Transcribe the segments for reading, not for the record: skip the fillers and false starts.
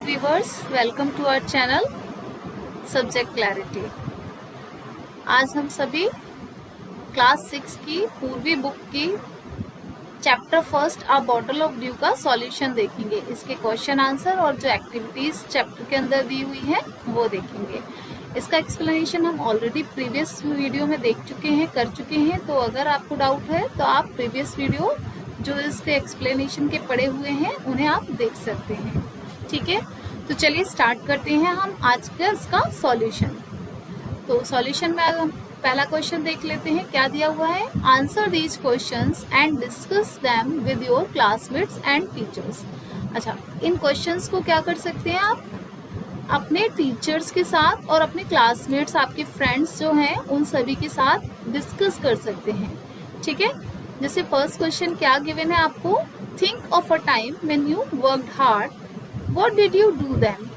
Viewers, welcome to our channel subject clarity. आज हम सभी क्लास 6 की पूर्वी बुक की chapter first a bottle of dew का सॉल्यूशन देखेंगे। इसके क्वेश्चन आंसर और जो एक्टिविटीज चैप्टर के अंदर दी हुई है वो देखेंगे। इसका एक्सप्लेनेशन हम ऑलरेडी प्रीवियस वीडियो में देख चुके हैं, कर चुके हैं। तो अगर आपको डाउट है तो आप प्रीवियस वीडियो जो इसके एक्सप्लेनेशन के पड़े हुए हैं उन्हें आप देख सकते हैं। ठीक है, तो चलिए स्टार्ट करते हैं हम आज का इसका सॉल्यूशन। तो सॉल्यूशन में हम पहला क्वेश्चन देख लेते हैं। क्या दिया हुआ है? Answer these questions and discuss them with your classmates and teachers. अच्छा, इन क्वेश्चंस को क्या कर सकते हैं आप अपने टीचर्स के साथ और अपने क्लासमेट्स, आपके फ्रेंड्स जो हैं उन सभी के साथ डिस्कस कर सकते हैं। ठीक है, जैसे फर्स्ट क्वेश्चन क्या गिवन है आपको, think of a time when you worked hard, what did you do then.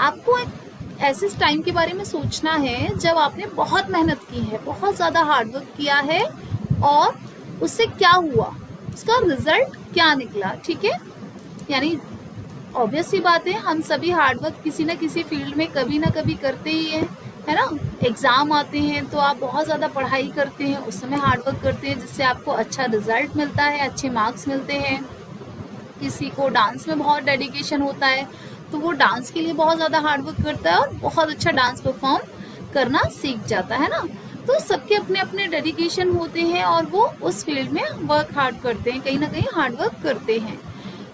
आपको एक ऐसे टाइम के बारे में सोचना है जब आपने बहुत मेहनत की है, बहुत ज़्यादा हार्डवर्क किया है और उससे क्या हुआ, उसका रिजल्ट क्या निकला। ठीक है, यानी ऑब्वियस सी बात है, हम सभी हार्डवर्क किसी न किसी फील्ड में कभी ना कभी करते ही हैं, है ना। एग्ज़ाम आते हैं तो आप बहुत ज़्यादा पढ़ाई करते हैं, उस समय हार्डवर्क करते हैं जिससे आपको अच्छा रिजल्ट मिलता है, अच्छे मार्क्स मिलते हैं। किसी को डांस में बहुत डेडिकेशन होता है तो वो डांस के लिए बहुत ज़्यादा हार्डवर्क करता है और बहुत अच्छा डांस परफॉर्म करना सीख जाता है ना। तो सबके अपने अपने डेडिकेशन होते हैं और वो उस फील्ड में वर्क हार्ड करते हैं, कहीं ना कहीं हार्डवर्क करते हैं।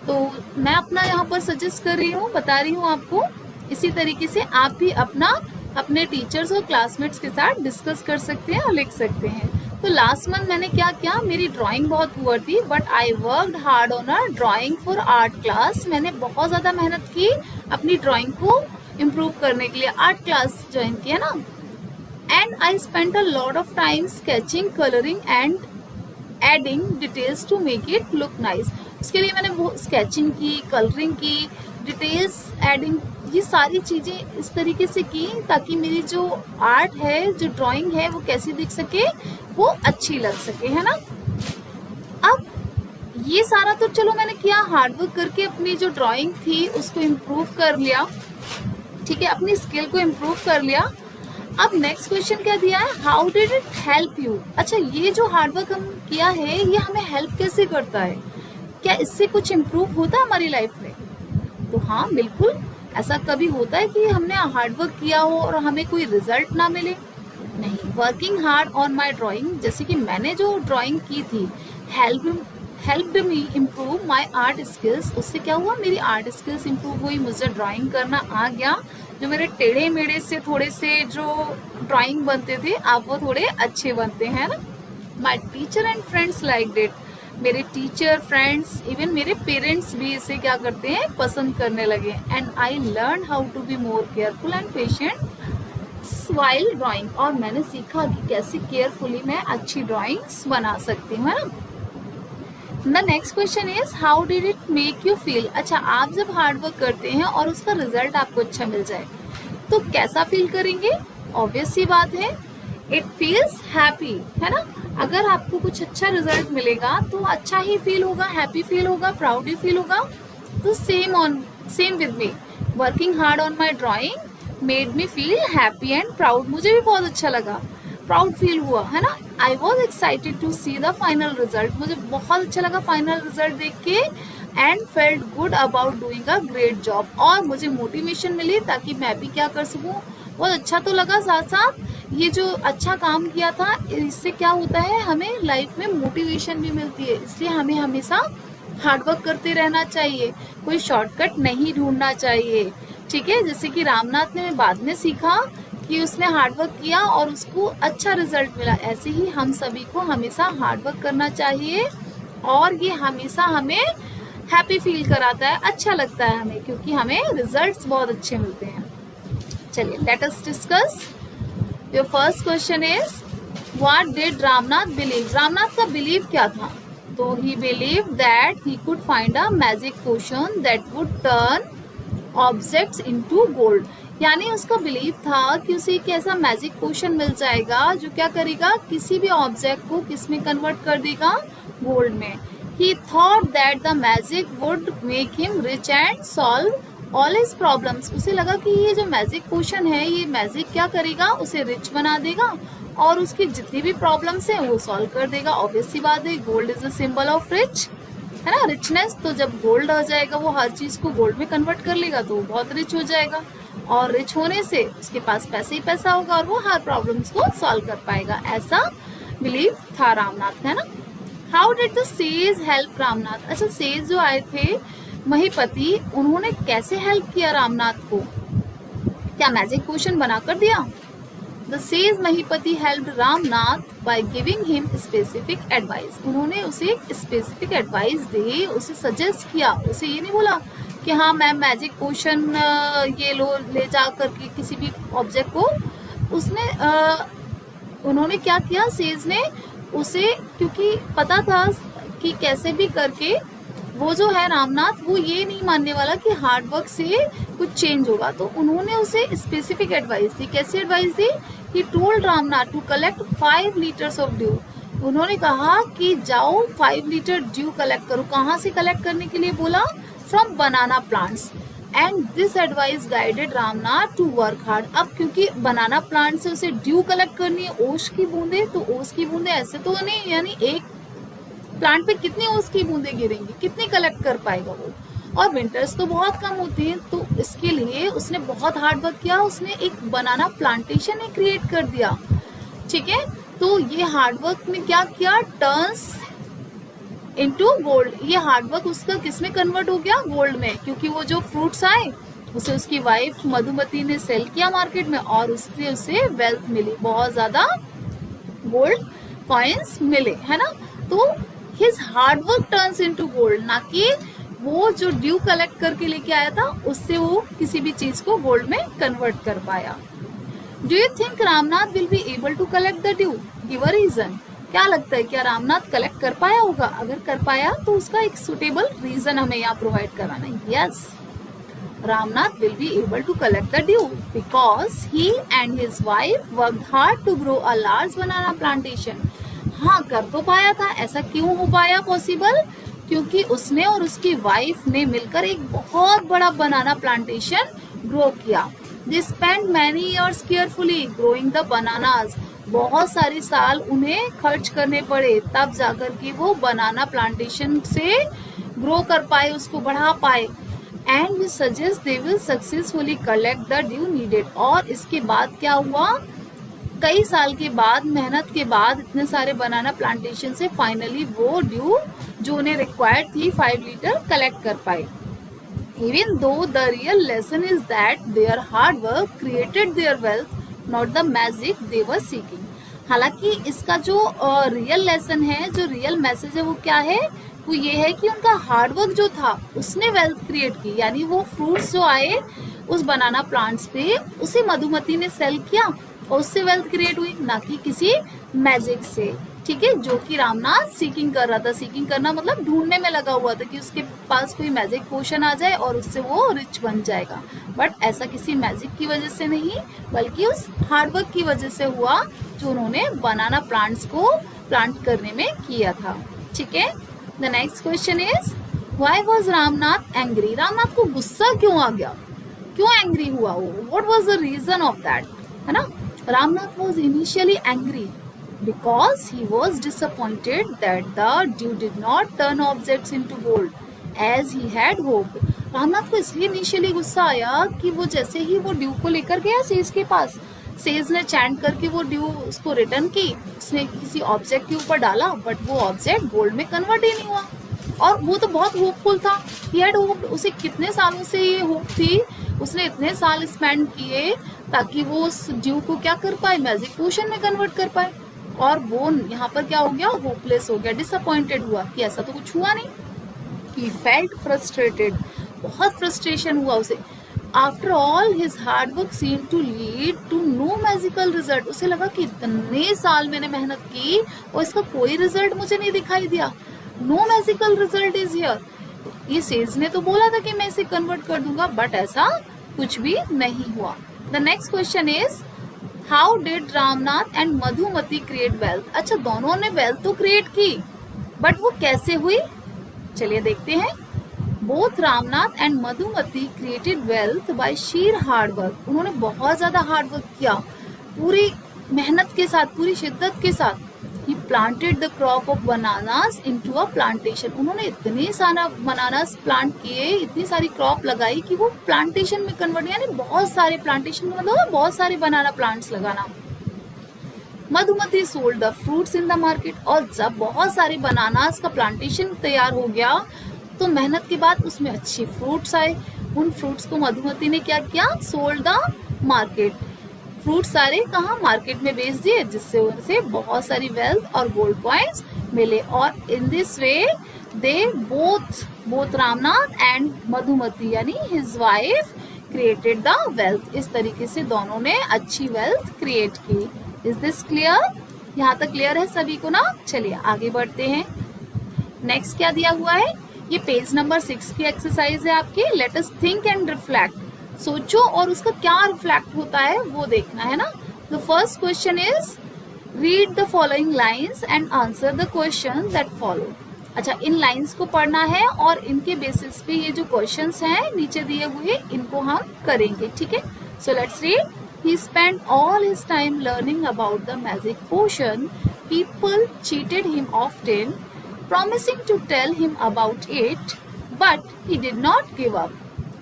तो मैं अपना यहाँ पर सजेस्ट कर रही हूँ, बता रही हूँ आपको। इसी तरीके से आप भी अपने टीचर्स और क्लासमेट्स के साथ डिस्कस कर सकते हैं और लिख सकते हैं। तो लास्ट मंथ मैंने क्या किया, मेरी ड्राइंग बहुत पुअर थी but I worked hard on a drawing for art class. मैंने बहुत ज़्यादा मेहनत की अपनी ड्राइंग को इम्प्रूव करने के लिए, आर्ट क्लास ज्वाइन किया ना। And I spent a lot of time sketching, colouring and adding details to make it look nice. उसके लिए मैंने वो स्केचिंग की, कलरिंग की, डिटेल्स एडिंग, ये सारी चीज़ें इस तरीके से की ताकि मेरी जो आर्ट है, जो ड्राइंग है वो कैसी दिख सके, वो अच्छी लग सके, है ना। अब ये सारा तो चलो मैंने किया, हार्डवर्क करके अपनी जो ड्राइंग थी उसको इम्प्रूव कर लिया। ठीक है, अपनी स्किल को इम्प्रूव कर लिया। अब नेक्स्ट क्वेश्चन क्या दिया है, how did it help you. अच्छा, ये जो हार्डवर्क हम किया है ये हमें हेल्प कैसे करता है, क्या इससे कुछ इम्प्रूव होता है हमारी लाइफ में? तो हाँ, बिल्कुल ऐसा कभी होता है कि हमने हार्डवर्क किया हो और हमें कोई रिजल्ट ना मिले? नहीं। Working hard on my drawing, जैसे कि मैंने जो ड्राइंग की थी, helped me improve my art skills. उससे क्या हुआ, मेरी आर्ट स्किल्स इम्प्रूव हुई, मुझे ड्राइंग करना आ गया। जो मेरे टेढ़े मेढ़े से थोड़े से जो ड्राइंग बनते थे अब वो थोड़े अच्छे बनते हैं ना। My teacher and friends liked it. मेरे टीचर, फ्रेंड्स, इवन मेरे पेरेंट्स भी इसे क्या करते हैं, पसंद करने लगे। And I learn how to be more careful and patient while drawing. और मैंने सीखा कि कैसे केयरफुली मैं अच्छी ड्राइंग्स बना सकती हूँ, है ना। The next question is how did it make you feel. अच्छा, आप जब हार्डवर्क करते हैं और उसका रिजल्ट आपको अच्छा मिल जाए तो कैसा फील करेंगे? ऑब्वियस सी बात है, इट फील्स हैप्पी, है ना। अगर आपको कुछ अच्छा रिजल्ट मिलेगा तो अच्छा ही फील होगा, हैप्पी फील होगा, प्राउड ही फील होगा। तो same with me, working hard on my drawing made me feel happy and proud. मुझे भी बहुत अच्छा लगा, प्राउड फील हुआ, है ना। I was excited to see the final result. मुझे बहुत अच्छा लगा फाइनल रिजल्ट देख के। And felt good about doing a great job. और मुझे मोटिवेशन मिली ताकि मैं भी क्या कर सकूँ, बहुत अच्छा तो लगा, साथ साथ ये जो अच्छा काम किया था इससे क्या होता है, हमें लाइफ में मोटिवेशन भी मिलती है। इसलिए हमें हमेशा हार्डवर्क करते रहना चाहिए, कोई शॉर्टकट नहीं ढूंढना चाहिए। ठीक है, जैसे कि रामनाथ ने बाद में सीखा कि उसने हार्डवर्क किया और उसको अच्छा रिजल्ट मिला, ऐसे ही हम सभी को हमेशा हार्डवर्क करना चाहिए। और ये हमेशा हमें हैप्पी फील कराता है, अच्छा लगता है हमें, क्योंकि हमें रिजल्ट्स बहुत अच्छे मिलते हैं। चलिए, let us discuss. Your first question is what did Ramnath believe. Ramnath का बिलीव क्या था? तो he believe that he could find a magic potion that would turn objects into gold. यानी उसका बिलीव था कि उसे एक ऐसा मैजिक पोशन मिल जाएगा जो क्या करेगा, किसी भी ऑब्जेक्ट को किस में कन्वर्ट कर देगा, गोल्ड में। He thought that the magic would make him rich and solve all his problems, उसे लगा कि ये जो मैजिक पोशन है ये मैजिक क्या करेगा, उसे रिच बना देगा और उसकी जितनी भी प्रॉब्लम्स है वो सॉल्व कर देगा। ऑब्वियस सी बात है, gold is a symbol of rich, है ना, रिचनेस। तो जब गोल्ड आ जाएगा वो हर चीज को गोल्ड में कन्वर्ट कर लेगा तो वो बहुत रिच हो जाएगा और रिच होने से उसके पास पैसे ही पैसा होगा और वो हर प्रॉब्लम्स को सॉल्व कर पाएगा, ऐसा बिलीव था रामनाथ का, है ना। How did the says help Ramnath, अच्छा सेज जो आए थे महीपति, उन्होंने कैसे हेल्प किया रामनाथ को, क्या मैजिक पोशन बनाकर दिया? The sage Mahipati helped Ramnath by giving him specific advice, उन्होंने उसे स्पेसिफिक एडवाइस दी, उसे सजेस्ट किया, उसे ये नहीं बोला कि हाँ मैं मैजिक पोशन ये लो, ले जा करके किसी भी ऑब्जेक्ट को, उसने उन्होंने क्या किया, सेज ने उसे, क्योंकि पता था कि कैसे भी करके वो जो है रामनाथ वो ये नहीं मानने वाला कि हार्ड वर्क से कुछ चेंज होगा, तो उन्होंने उसे स्पेसिफिक एडवाइस दी। कैसी एडवाइस दी? कि told Ramnath to collect 5 litres of dew, उन्होंने कहा कि जाओ 5 लीटर ड्यू कलेक्ट करो। कहाँ से कलेक्ट करने के लिए बोला? From banana plants. And this advice guided Ramnath to work hard. अब क्योंकि बनाना प्लांट से उसे ड्यू कलेक्ट करनी है, ओस की बूंदे, तो ओस की बूंदे ऐसे तो नहीं, यानी एक प्लांट पे कितनी ओस की बूंदे गिरेंगी, कितनी कलेक्ट कर पाएगा वो, और विंटर्स तो बहुत कम होते हैं, तो इसके लिए उसने बहुत हार्ड वर्क किया, उसने एक बनाना प्लांटेशन ही क्रिएट कर दिया, ठीक है। तो ये हार्ड वर्क ने क्या किया? टर्न्स इनटू गोल्ड, ये हार्ड वर्क उसका किसमें कन्वर्ट हो गया? गोल्ड में, क्योंकि वो जो फ्रूट्स आए उसे उसकी वाइफ मधुमती ने सेल किया मार्केट में और उससे उसे वेल्थ मिली, बहुत ज्यादा गोल्ड कॉइन्स मिले, है ना। तो his hard work turns into gold, ना कि वो जो ड्यू कलेक्ट करके लेके आया था उससे वो किसी भी चीज को गोल्ड में कन्वर्ट कर पाया। Do you think Ramnath will be able to collect the dew? Give a reason, क्या लगता है क्या रामनाथ कलेक्ट कर पाया होगा? अगर कर पाया तो उसका एक सुटेबल रीजन हमें यहाँ प्रोवाइड कराना है। Yes, Ramnath will be able to collect the due because he and his wife worked hard to grow a large banana plantation. हाँ, कर तो पाया था। ऐसा क्यों हो पाया पॉसिबल? क्योंकि उसने और उसकी वाइफ ने मिलकर एक बहुत बड़ा बनाना प्लांटेशन ग्रो किया। They spent many years carefully growing the bananas. बहुत सारी साल उन्हें खर्च करने पड़े, तब जाकर के वो बनाना प्लांटेशन से ग्रो कर पाए, उसको बढ़ा पाए। And we suggest they will successfully collect the dew needed. और इसके बाद क्या हुआ? कई साल के बाद, मेहनत के बाद, इतने सारे बनाना प्लांटेशन से फाइनली वो ड्यू जो उन्हें रिक्वायर्ड थी 5 लीटर कलेक्ट कर पाए। Even though the real lesson is that their hard work created their wealth, not the magic they were seeking. हालांकि इसका जो रियल लेसन है, जो रियल मैसेज है वो क्या है? वो ये है कि उनका हार्डवर्क जो था उसने वेल्थ क्रिएट की, यानी वो फ्रूट्स जो आए उस बनाना प्लांट्स पे उसे मधुमती ने सेल किया और उससे वेल्थ क्रिएट हुई, ना कि किसी मैजिक से, ठीक है, जो कि रामनाथ सीकिंग कर रहा था। सीकिंग करना मतलब ढूंढने में लगा हुआ था कि उसके पास कोई मैजिक पोशन आ जाए और उससे वो रिच बन जाएगा। बट ऐसा किसी मैजिक की वजह से नहीं, बल्कि उस हार्डवर्क की वजह से हुआ जो उन्होंने बनाना प्लांट्स को प्लांट करने में किया था, ठीक है। The next question is why was Ramnath angry? Ramnath को गुस्सा क्यों आ गया? क्यों एंग्री हुआ वो? What was the reason of that, है ना। Ramnath was initially angry because he was disappointed that the dew did not turn objects into gold as he had hoped. Ramnath को इसलिए इनिशियली गुस्सा आया कि वो जैसे ही वो ड्यू को लेकर गया सेज के पास, सेज ने चैंट करके वो ड्यू उसको रिटर्न की, उसने किसी ऑब्जेक्ट के ऊपर डाला, बट वो ऑब्जेक्ट गोल्ड में कन्वर्ट ही नहीं हुआ। और वो तो बहुत होपफुल था, he had hoped, उसे कितने सालों से ये होप थी, उसने इतने साल स्पेंड किए ताकि वो उस ड्यू को क्या कर पाए? मैजिक पोशन में कन्वर्ट कर पाए। और वो यहाँ पर क्या हो गया? होपलेस हो गया, डिसअपॉइंटेड हुआ कि ऐसा तो कुछ हुआ नहीं। He felt frustrated, बहुत फ्रस्ट्रेशन हुआ उसे। After all, his hard work seemed to lead to no magical result. उसे लगा कि इतने साल मैंने मेहनत की और इसका कोई रिजल्ट मुझे नहीं दिखाई दिया। No magical result is here. ये सेज ने तो बोला था कि मैं इसे कन्वर्ट कर दूंगा, बट ऐसा कुछ भी नहीं हुआ। The next question is How did Ramnath and Madhumati create wealth? अच्छा, दोनों ने वेल्थ तो क्रिएट की, बट वो कैसे हुई? चलिए देखते हैं। Both Ramnath and Madhumati created wealth by sheer hard work. उन्होंने बहुत ज्यादा हार्ड वर्क किया, पूरी मेहनत के साथ, पूरी शिद्दत के साथ। He planted the crop of bananas into a plantation. उन्होंने इतने सारा बनानास प्लांट किए, इतनी सारी क्रॉप लगाई कि वो प्लांटेशन में कन्वर्ट, यानी बहुत सारे प्लांटेशन का मतलब बहुत सारे बनाना प्लांट्स लगाना। Madhumati sold the fruits in the market. और जब बहुत सारे बनानास का प्लांटेशन तैयार हो गया तो मेहनत के बाद उसमें अच्छे फ्रूट्स आए। उन फ्रूट्स को मधुमती ने क्या किया, सोल्ड द मार्केट। फ्रूट सारे कहाँ, मार्केट में बेच दिए, जिससे उनसे बहुत सारी वेल्थ और गोल्ड कॉइन्स मिले। और in this way they both Ramnath and Madhumati यानी his wife created the wealth. इस तरीके से दोनों ने अच्छी वेल्थ क्रिएट की। Is this clear? यहाँ तक क्लियर है सभी को ना? चलिए आगे बढ़ते हैं। नेक्स्ट क्या दिया हुआ है, ये पेज नंबर 6 की एक्सरसाइज है आपकी। Let us think and reflect. सोचो और उसका क्या रिफ्लेक्ट होता है वो देखना है ना। The first question is read the following lines and answer the question that follow. अच्छा, इन लाइन्स को पढ़ना है और इनके बेसिस पे ये जो क्वेश्चंस हैं नीचे दिए हुए इनको हम करेंगे, ठीक है। So let's read. He spent all his time learning about the magic potion. People cheated him often, promising to tell him about it, but he did not give up.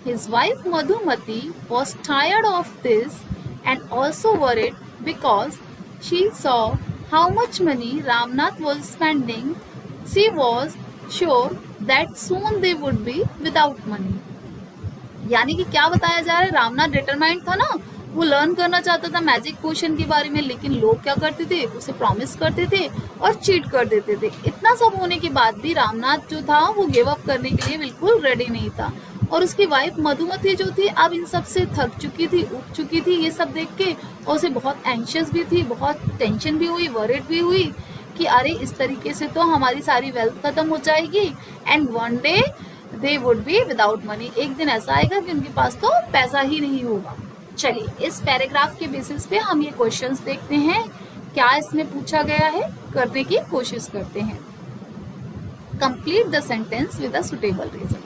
His wife Madhumati was tired of this and also worried because she saw how much money Ramnath was spending. She was sure that soon they would be without money. यानी कि क्या बताया जा रहा है, Ramnath determined था ना, वो लर्न करना चाहता था मैजिक पोशन के बारे में, लेकिन लोग क्या करते थे, उसे प्रॉमिस करते थे और चीट कर देते थे। इतना सब होने के बाद भी रामनाथ जो था वो गिव अप करने के लिए बिल्कुल रेडी नहीं था। और उसकी वाइफ मधुमती जो थी अब इन सब से थक चुकी थी, उब चुकी थी ये सब देख के, और उसे बहुत एंशियस भी थी, बहुत टेंशन भी हुई, वरिड भी हुई कि अरे इस तरीके से तो हमारी सारी वेल्थ खत्म हो जाएगी and one day they would be without money. एक दिन ऐसा आएगा कि उनके पास तो पैसा ही नहीं होगा। चलिए इस पैराग्राफ के बेसिस पे हम ये क्वेश्चंस देखते हैं, क्या इसमें पूछा गया है, करने की कोशिश करते हैं। Complete the sentence with a suitable reason.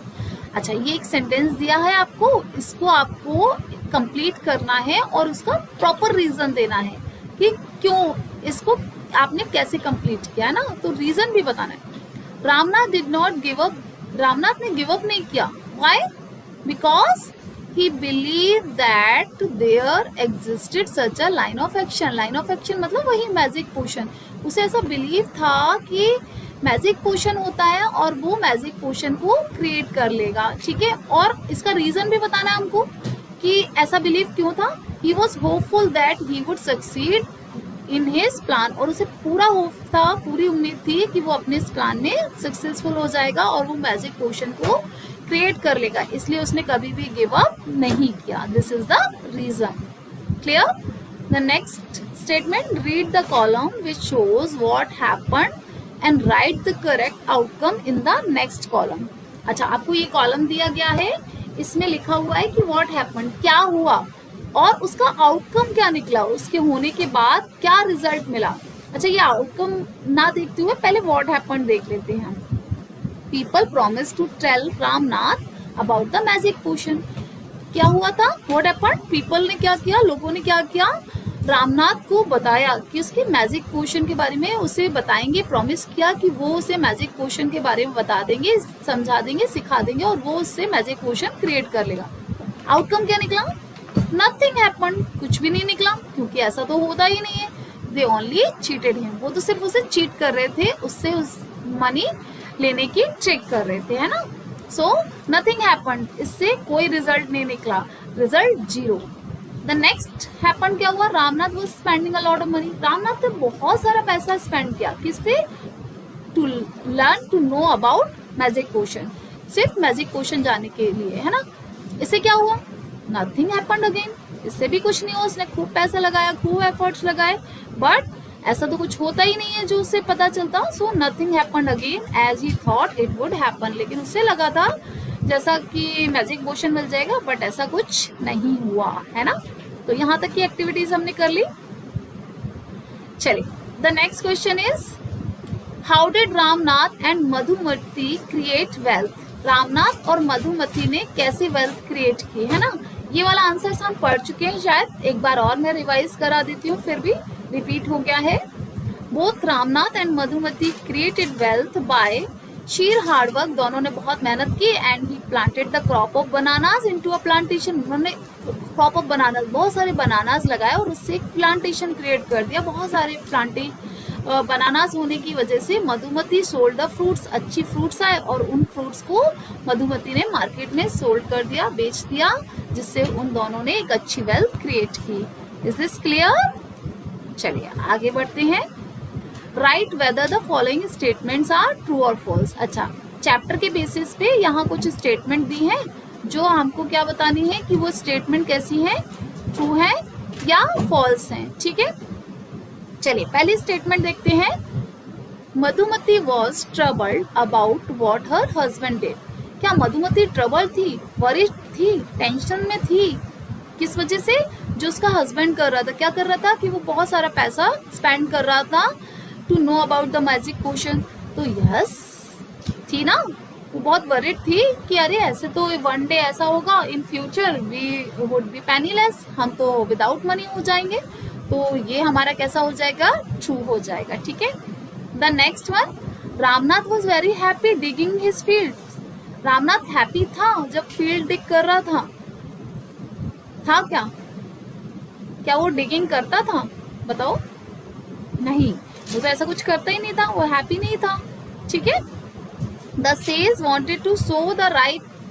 अच्छा, ये एक सेंटेंस दिया है आपको, इसको आपको कंप्लीट करना है और उसका प्रॉपर रीजन देना है कि क्यों इसको आपने कैसे कंप्लीट किया ना, तो रीजन भी बताना है। Ramnath did not give up. Ramnath ने गिव अप नहीं किया। Why? Because he believed that there existed such a line of action. line of action मतलब वही मैजिक पोशन। उसे ऐसा बिलीव था कि मैजिक पोशन होता है और वो मैजिक पोशन को क्रिएट कर लेगा, ठीक है। और इसका रीजन भी बताना है हमको कि ऐसा बिलीव क्यों था। he was hopeful that he would succeed in his plan। और उसे पूरा होप था, पूरी उम्मीद थी कि वो अपने इस प्लान में सक्सेसफुल हो जाएगा और वो मैजिक पोशन को क्रिएट कर लेगा, इसलिए उसने कभी भी गिव अप नहीं किया। This is the reason. Clear? The next statement, read the column which shows what happened and write the correct outcome in the next column. अच्छा, आपको ये कॉलम दिया गया है, इसमें लिखा हुआ है कि व्हाट हैपेंड, क्या हुआ और उसका आउटकम क्या निकला, उसके होने के बाद क्या रिजल्ट मिला। अच्छा, ये आउटकम ना देखते हुए पहले व्हाट हैपेंड देख लेते हैं। People promised to tell Ramnath about the magic potion। क्या हुआ था? What happened? People ने क्या किया, लोगों ने क्या किया, रामनाथ को बताया कि उसके मैजिक पोशन के बारे में उसे बताएंगे, प्रॉमिस किया कि वो उसे मैजिक पोशन के बारे में बता देंगे, समझा देंगे, सिखा देंगे और वो उससे मैजिक पोशन क्रिएट कर लेगा। आउटकम क्या निकला? नथिंग हैपेंड, कुछ भी नहीं निकला, क्योंकि ऐसा तो होता ही नहीं है। दे ओनली चीटेड हिम, वो तो सिर्फ उसे चीट कर रहे थे, उससे उस मनी लेने की ट्रिक कर रहे थे, है ना। सो नथिंग हैपेंड, इससे कोई रिजल्ट नहीं निकला, रिजल्ट 0। द नेक्स्ट हैपन क्या हुआ, Ramnath was spending a lot of money. Ramnath ने बहुत सारा पैसा स्पेंड किया, किस पे? To learn to know about magic potion, सिर्फ मैजिक पोशन जानने के लिए, है ना। इससे क्या हुआ? नथिंग हैपेंड अगेन, इससे भी कुछ नहीं हुआ। उसने खूब पैसा लगाया, खूब एफर्ट्स लगाए, बट ऐसा तो कुछ होता ही नहीं है जो उससे पता चलता। So nothing happened again as he thought it would happen. लेकिन उससे लगा था जैसा कि मैजिक पोशन मिल जाएगा, बट ऐसा कुछ नहीं हुआ, है ना। तो यहाँ तक की एक्टिविटीज हमने कर ली। चलिए, the next question is how did Ramnath and Madhumati create wealth. Ramnath और मधुमती ने कैसे वेल्थ क्रिएट की, है ना। ये वाला आंसर्स हम पढ़ चुके हैं शायद, एक बार और मैं रिवाइज करा देती हूँ, फिर भी रिपीट हो गया है। Both Ramnath and Madhumati created wealth by sheer hard work, दोनों ने बहुत मेहनत की। And he planted the crop of bananas into a plantation, उन्होंने क्रॉप ऑफ बनानास, बहुत सारे बनानास लगाए और उससे एक प्लांटेशन क्रिएट कर दिया। बहुत सारे बनानास होने की वजह से मधुमती सोल्ड द फ्रूट्स, अच्छी फ्रूट्स आए और उन फ्रूट्स को मधुमती ने मार्केट में सोल्ड कर दिया, बेच दिया, जिससे उन दोनों ने एक अच्छी वेल्थ क्रिएट की। Is this clear? चलिए आगे बढ़ते हैं। Write whether the following statements are true और फॉल्स। अच्छा, चैप्टर के बेसिस पे यहाँ कुछ स्टेटमेंट दी है जो हमको क्या बतानी है कि वो स्टेटमेंट कैसी है, ट्रू है या फॉल्स है। ठीक है, चलिए पहली स्टेटमेंट देखते हैं। Madhumati was troubled about what her husband did. क्या मधुमती ट्रबल थी, वरिड थी, टेंशन में थी? किस वजह से? जो उसका हस्बैंड कर रहा था, क्या कर रहा था कि वो बहुत सारा पैसा स्पेंड कर रहा था to know about the magic potion. तो यस थी ना, वो बहुत वरिड थी कि अरे ऐसे तो वन डे ऐसा होगा, in future we would be penniless, हम तो विदाउट मनी हो जाएंगे। तो ये हमारा कैसा हो जाएगा, ट्रू हो जाएगा। ठीक है, the next one, Ramnath was very happy digging his field. Ramnath happy था जब फील्ड डिग कर रहा था क्या? क्या वो डिगिंग करता था? बताओ। नहीं, वो तो ऐसा कुछ करता ही नहीं था, वो हैप्पी नहीं था। ठीक है, the sage wanted to show the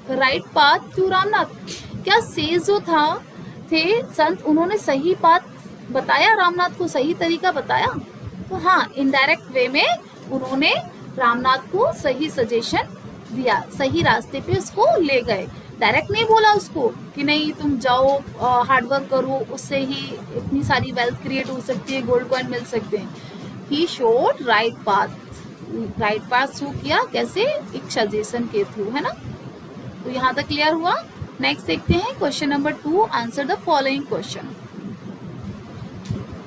right path to Ramnath. क्या सेज जो थे संत, उन्होंने सही पाथ बताया, रामनाथ को सही तरीका बताया? तो हाँ, इनडायरेक्ट वे में उन्होंने रामनाथ को सही सजेशन दिया, सही रास्ते पे उसको ले गए। डायरेक्ट नहीं बोला उसको कि नहीं तुम जाओ हार्डवर्क करो, उससे ही इतनी सारी वेल्थ क्रिएट हो सकती है, गोल्ड कॉइन मिल सकते हैं। He showed right path, right path show किया कैसे, एक सजेशन के थ्रू, है ना। तो यहाँ तक क्लियर हुआ। नेक्स्ट देखते हैं question number 2, answer the following question.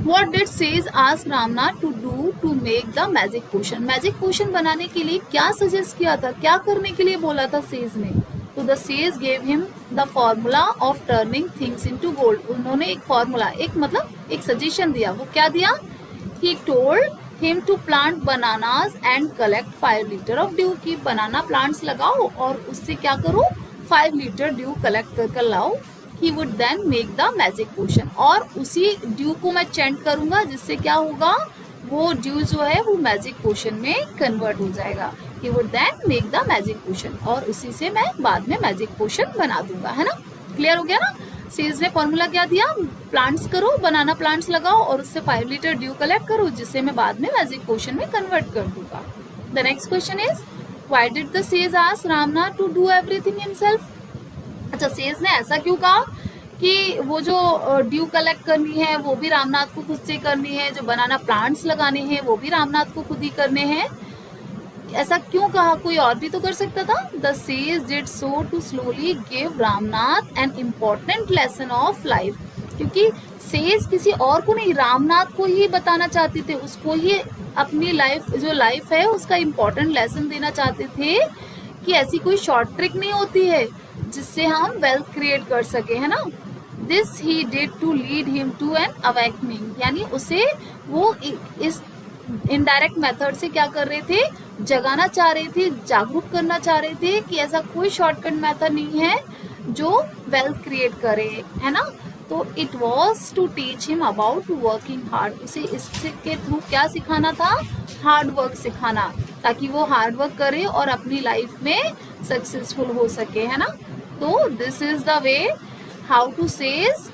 What did Sage ask Ramnath to do to make the magic potion? Magic potion बनाने के लिए क्या सजेस्ट किया था, क्या करने के लिए बोला था सेज ने? तो the sage gave him the formula of turning things into gold. उन्होंने एक फॉर्मूला, एक मतलब एक सजेशन दिया। वो क्या दिया? He told him to plant bananas and collect 5 litre of due, की बनाना प्लांट्स लगाओ और उससे क्या करो, 5 लीटर ड्यू कलेक्ट कर लाओ। He would then make the magic potion, और उसी ड्यू को मैं चेंट करूंगा, जिससे क्या होगा, वो ड्यू जो है वो मैजिक पोशन में कन्वर्ट हो जाएगा। He would then make the magic potion, और उसी से मैं बाद में मैजिक पोशन बना दूंगा, है ना। क्लियर हो गया ना। सेज ने फॉर्मूला क्या दिया, प्लांट्स करो, बनाना प्लांट्स लगाओ और उससे 5 लीटर ड्यू कलेक्ट करो, जिससे मैं बाद में मैजिक पोशन में कन्वर्ट कर दूंगा। The next question is, why did the sage ask Ramnath to do everything himself. अच्छा, सेज ने ऐसा क्यों कहा कि वो जो ड्यू कलेक्ट करनी है वो भी रामनाथ को खुद से करनी है, जो बनाना प्लांट्स लगाने हैं वो भी रामनाथ को खुद ही करने हैं? ऐसा क्यों कहा, कोई और भी तो कर सकता था। The sage did so to slowly give Ramnath an important lesson of life, क्योंकि सेज किसी और को नहीं, रामनाथ को ही बताना चाहते थे, उसको ही अपनी लाइफ, जो लाइफ है उसका इम्पोर्टेंट लेसन देना चाहते थे कि ऐसी कोई शॉर्ट ट्रिक नहीं होती है जिससे हम वेल्थ क्रिएट कर सके, है ना। This he did to lead him to an awakening, यानी उसे वो इस इनडायरेक्ट मेथड से क्या कर रहे थे, जगाना चाह रहे थे, जागरूक करना चाह रहे थे कि ऐसा कोई शॉर्टकट मेथड नहीं है जो वेल्थ क्रिएट करे, है ना। तो it was to teach him about working hard, उसे इसके थ्रू क्या सिखाना था, हार्ड वर्क सिखाना, ताकि वो हार्ड वर्क करे और अपनी लाइफ में सक्सेसफुल हो सके, है ना। तो this is the way how to sage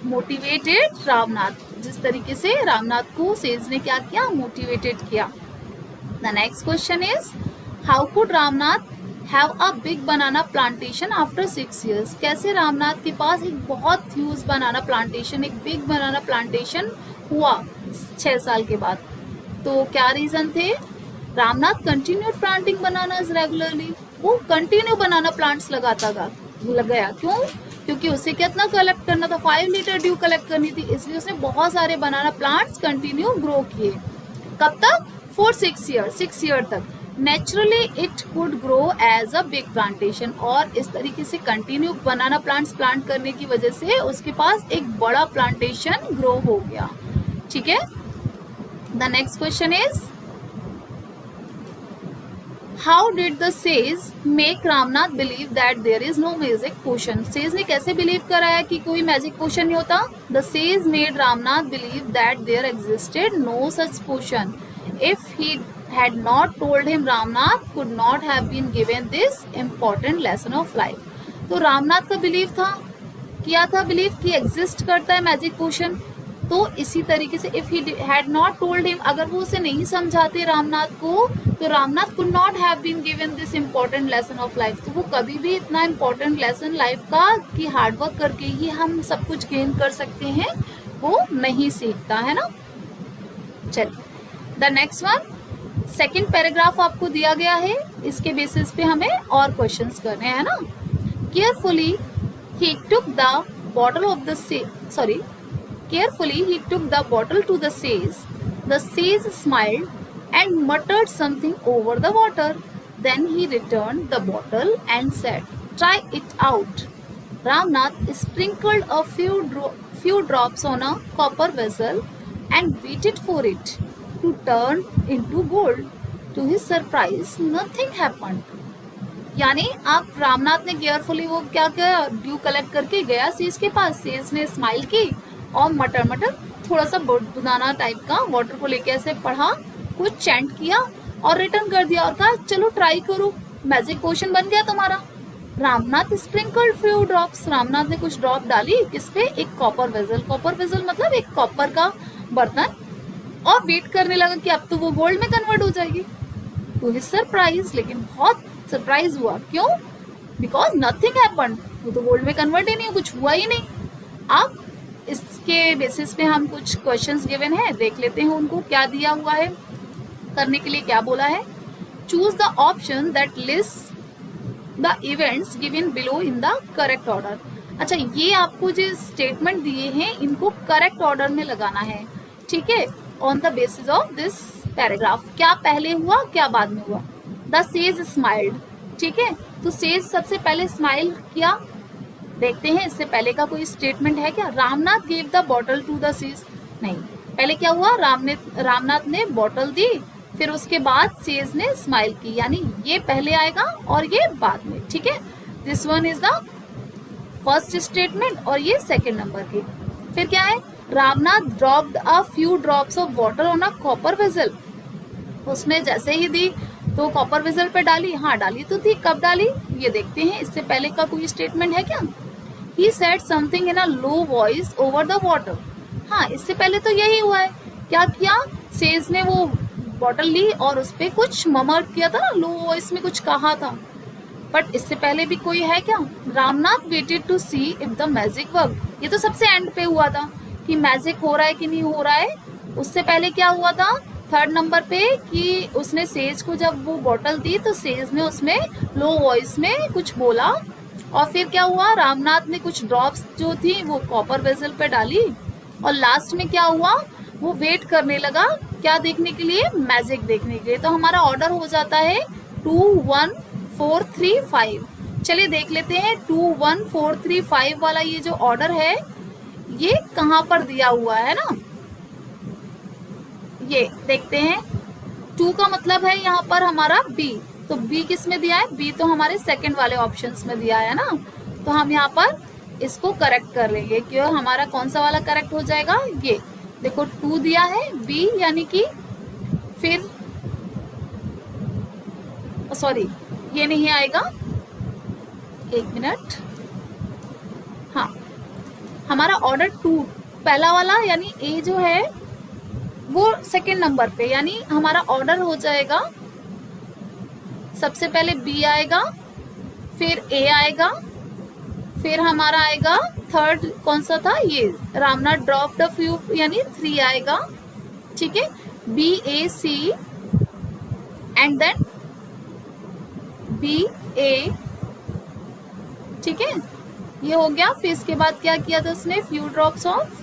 motivated Ramnath, जिस तरीके से रामनाथ को सेज ने क्या किया, मोटिवेटेड किया। The next question is, how could Ramnath have a big banana plantation after 6 years। कैसे रामनाथ के पास एक बहुत ह्यूज बनाना प्लांटेशन, एक बिग बनाना प्लांटेशन हुआ 6 साल के बाद? तो क्या रीजन थे? Ramnath continued planting bananas regularly, वो कंटिन्यू बनाना प्लांट्स लगाता गया। क्यों? क्योंकि उसे कितना कलेक्ट करना था, 5 लीटर ड्यू कलेक्ट करनी थी, इसलिए उसने बहुत सारे बनाना प्लांट्स कंटिन्यू ग्रो किए। कब तक? फॉर 6 years, 6 year तक। Naturally it could grow as a big plantation, और इस तरीके से कंटिन्यू बनाना प्लांट्स प्लांट करने की वजह से उसके पास एक बड़ा प्लांटेशन ग्रो हो गया। ठीक है, the next question is how did the sage make Ramnath believe that there is no magic potion. Sage ने कैसे बिलीव कराया कि कोई मैजिक पोशन नहीं होता? The sage made Ramnath believe that there existed no such potion. If he had not told him, Ramnath could not have been given this important lesson of life. तो रामनाथ का believe था, किया था बिलीव कि exist करता है मैजिक पोशन। तो इसी तरीके से if he had not told him, अगर वो उसे नहीं समझाते रामनाथ को, तो Ramnath could not have been given this important lesson of life. तो वो कभी भी इतना इम्पोर्टेंट लेसन लाइफ का कि हार्डवर्क करके ही हम सब कुछ गेन कर सकते हैं, वो नहीं सीखता है ना। चलिए the next one, second paragraph आपको दिया गया है, इसके बेसिस पे हमें और क्वेश्चंस करने हैं ना। Carefully he took the bottle of the carefully he took the bottle to the sage. The sage smiled and muttered something over the water. Then he returned the bottle and said, "Try it out." Ramnath sprinkled a few drops on a copper vessel and waited for it to turn into gold. To his surprise, nothing happened. यानी आप रामनाथ ने carefully वो क्या क्या due collect करके गया says के पास, says ने स्माइल की और मटर थोड़ा सा बुदाना टाइप का वाटर को लेके ऐसे पढ़ा, कुछ चैंट किया और रिटर्न कर दिया और कहा चलो ट्राई करो, मैजिक पोशन बन गया तुम्हारा। Ramnath sprinkled few drops, Ramnath ने कुछ ड्रॉप डाली किस पे? एक कॉपर वेजल। कॉपर वेजल मतलब एक कॉपर का बर्तन, और वेट करने लगा कि अब तो वो गोल्ड में कन्वर्ट हो जाएगी। टू हिज सरप्राइज, लेकिन बहुत सरप्राइज हुआ, क्यों? बिकॉज नथिंग हैपेंड, वो तो गोल्ड में कन्वर्ट ही नहीं, कुछ हुआ ही नहीं। अब इसके बेसिस पे हम कुछ क्वेश्चंस गिवन है, देख लेते हैं उनको क्या दिया हुआ है, करने के लिए क्या बोला है। Choose the option that list the events given below in the correct order. अच्छा, ये आपको जो स्टेटमेंट दिए हैं इनको करेक्ट ऑर्डर में लगाना है, ठीक है, on the basis of this paragraph. क्या पहले हुआ, क्या बाद में हुआ? द सेज स्माइल्ड, ठीक है, तो सेज सबसे पहले स्माइल किया। देखते हैं इससे पहले का कोई स्टेटमेंट है क्या? Ramnath gave the bottle to the sage, नहीं, पहले क्या हुआ? रामनाथ ने बॉटल दी, फिर उसके बाद सेज ने स्माइल की, यानी ये पहले आएगा और ये बाद में, ठीक है। This one is the first statement और ये सेकेंड नंबर की। फिर क्या है? Ramnath dropped a few drops of water on a copper vessel, उसने जैसे ही दी तो कॉपर वेसल पे डाली, हाँ डाली तो थी, कब डाली ये देखते हैं। इससे पहले का कोई स्टेटमेंट है क्या? He said something in a low voice over the water. हाँ, इससे पहले तो यही हुआ है। क्या किया? सेज ने वो बॉटल ली और उस पर कुछ ममर्ड किया था ना, लो वॉइस में कुछ कहा था। बट इससे पहले भी कोई है क्या? Ramnath waited to see if the magic work, ये तो सबसे एंड पे हुआ था कि मैजिक हो रहा है कि नहीं हो रहा है। उससे पहले क्या हुआ था थर्ड नंबर पे कि उसने सेज को जब वो बॉटल दी तो सेज ने उसमें लो वॉइस में कुछ बोला, और फिर क्या हुआ? रामनाथ ने कुछ ड्रॉप्स जो थी वो कॉपर वेसल पे डाली, और लास्ट में क्या हुआ? वो वेट करने लगा, क्या देखने के लिए? मैजिक देखने के लिए। तो हमारा ऑर्डर हो जाता है 2 1 4 3 5। चलिए देख लेते हैं 2 1 4 3 5 वाला ये जो ऑर्डर है ये कहाँ पर दिया हुआ है ना, ये देखते हैं। 2 का मतलब है यहाँ पर हमारा बी, तो बी किस में दिया है? बी तो हमारे सेकंड वाले ऑप्शंस में दिया है ना, तो हम यहाँ पर इसको करेक्ट कर लेंगे। क्यों? हमारा कौन सा वाला करेक्ट हो जाएगा? ये देखो 2 दिया है, बी यानी कि फिर सॉरी ये नहीं आएगा, एक मिनट, हाँ हमारा ऑर्डर 2 पहला वाला यानी ए जो है वो सेकंड नंबर पे, यानी हमारा ऑर्डर हो जाएगा सबसे पहले बी आएगा, फिर ए आएगा, फिर हमारा आएगा थर्ड कौन सा था? ये रामनाथ ड्रॉप द फ्यू यानी 3 आएगा, ठीक है, B A C and then B A, ठीक है, ये हो गया। फिर इसके बाद क्या किया था उसने? फ्यू ड्रॉप्स ऑफ,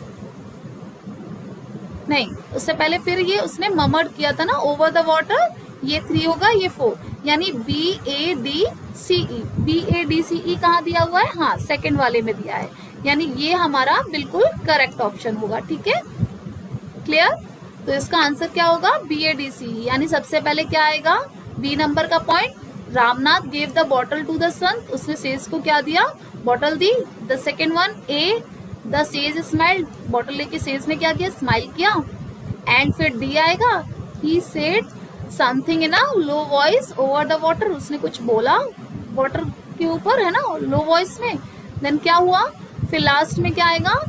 नहीं उससे पहले फिर ये उसने ममर्ड किया था ना ओवर द वाटर, ये 3 होगा, ये 4, यानी BADCE। BADCE कहाँ दिया हुआ है? हाँ, सेकंड वाले में दिया है, यानी ये हमारा बिल्कुल करेक्ट ऑप्शन होगा। ठीक है, क्लियर? तो इसका आंसर क्या होगा? BADCE। यानी सबसे पहले क्या आएगा? बी नंबर का point, Ramnath gave the bottle to the son, उसने सेज को क्या दिया? बॉटल दी। The second one, A the sage smiled, bottle लेके सेज ने क्या किया? स्माइल किया। एंड फिर डी आएगा, he said something in a low voice over the water, उसने कुछ बोला वाटर के ऊपर, है ना, लो वॉइस में। देन क्या हुआ? फिर लास्ट में क्या आएगा?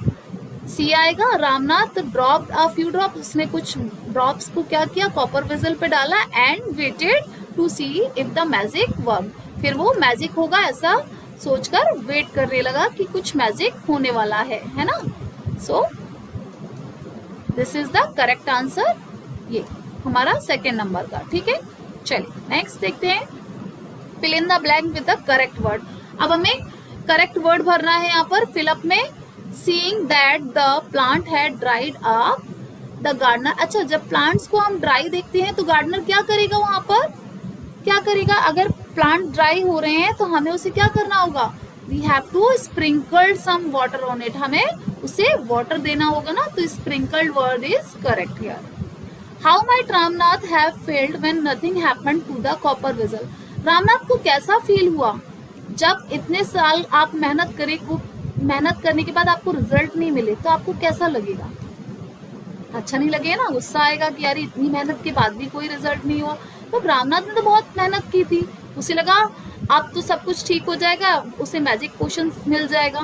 सी आएगा, Ramnath dropped a few drops, उसने कुछ ड्रॉप्स को क्या किया? कॉपर वेसल पे डाला। And waited to see if the magic work, फिर वो मैजिक होगा ऐसा सोचकर वेट करने लगा कि कुछ मैजिक होने वाला है ना। So this is the correct answer, ये हमारा सेकेंड नंबर का। ठीक है, चलिए नेक्स्ट देखते हैं, fill in the blank with the correct word. अब हमें करेक्ट वर्ड भरना है यहाँ पर फिलअप में। Seeing that the plant had dried up, the gardener. अच्छा, जब प्लांट्स को हम ड्राई देखते हैं तो गार्डनर क्या करेगा? वहां पर क्या करेगा? अगर प्लांट ड्राई हो रहे हैं तो हमें उसे क्या करना होगा? We have to sprinkle some water on it, हमें उसे वाटर देना होगा ना, तो sprinkled word is correct here. How might Ramnath have failed when nothing happened to the copper vessel, Ramnath को कैसा फील हुआ जब इतने साल आप मेहनत करने के बाद आपको रिजल्ट नहीं मिले, तो आपको कैसा लगेगा? अच्छा नहीं लगेगा ना, गुस्सा आएगा कि यार इतनी मेहनत के बाद भी कोई रिजल्ट नहीं हुआ। तो रामनाथ ने तो बहुत मेहनत की थी, उसे लगा अब तो सब कुछ ठीक हो जाएगा, उसे मैजिक पोशन मिल जाएगा।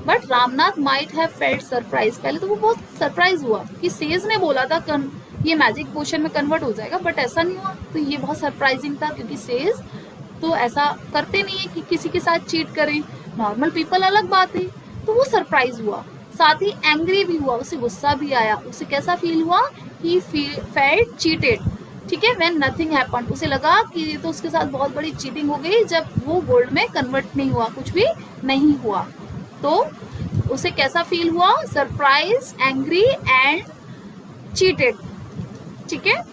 But Ramnath might have felt surprise, पहले तो वो बहुत सरप्राइज हुआ कि सेज ने बोला था ये मैजिक पोशन में कन्वर्ट हो जाएगा, बट ऐसा नहीं हुआ। तो ये बहुत सरप्राइजिंग था, क्योंकि सेज तो ऐसा करते नहीं है कि किसी के साथ चीट करें, नॉर्मल पीपल अलग बात है। तो वो सरप्राइज हुआ, साथ ही एंग्री भी हुआ, उसे गुस्सा भी आया। उसे कैसा फील हुआ? He felt cheated. ठीक है, व्हेन नथिंग हैपेंड, उसे लगा कि ये तो उसके साथ बहुत बड़ी चीटिंग हो गई जब वो गोल्ड में कन्वर्ट नहीं हुआ, कुछ भी नहीं हुआ। तो उसे कैसा फील हुआ? Surprise, angry and cheated. ठीक है,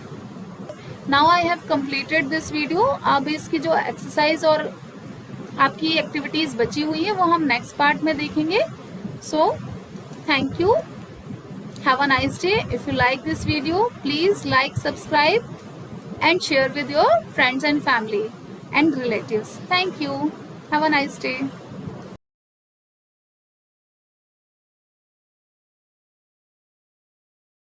now I have completed this video. अब इसकी जो एक्सरसाइज और आपकी एक्टिविटीज बची हुई है वो हम नेक्स्ट पार्ट में देखेंगे। So thank you, have a nice day. If you like this video, please like, subscribe and share with your friends and family and relatives. Thank you. Have a nice day.